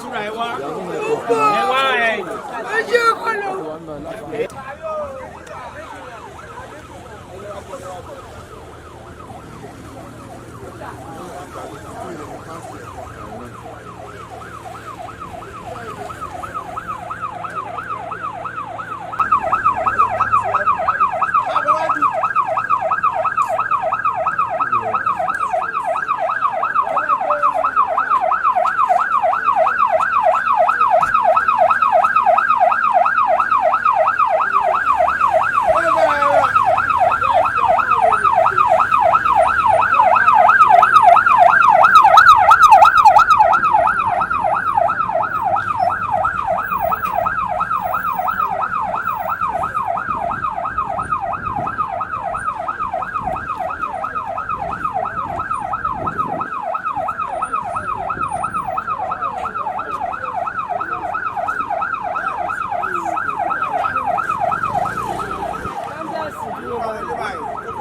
túra ẹ wá ẹ. ẹ ṣe ọkọ lọ.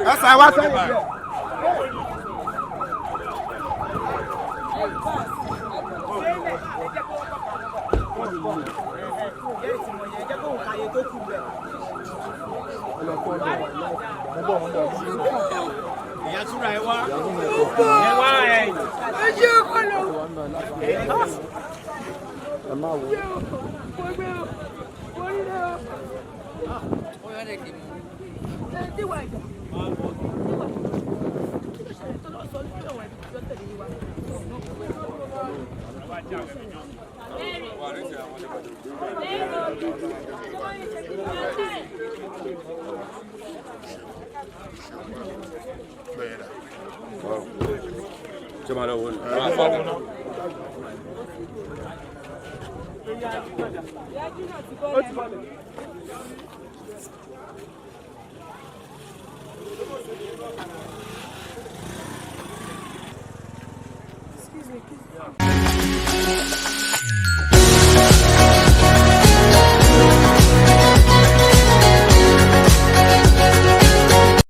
Essa é a wata yìí. Ìyá túra ẹ wá ẹ. ẹ ṣe ọkọ lọ. ẹ má wo. Excuse me.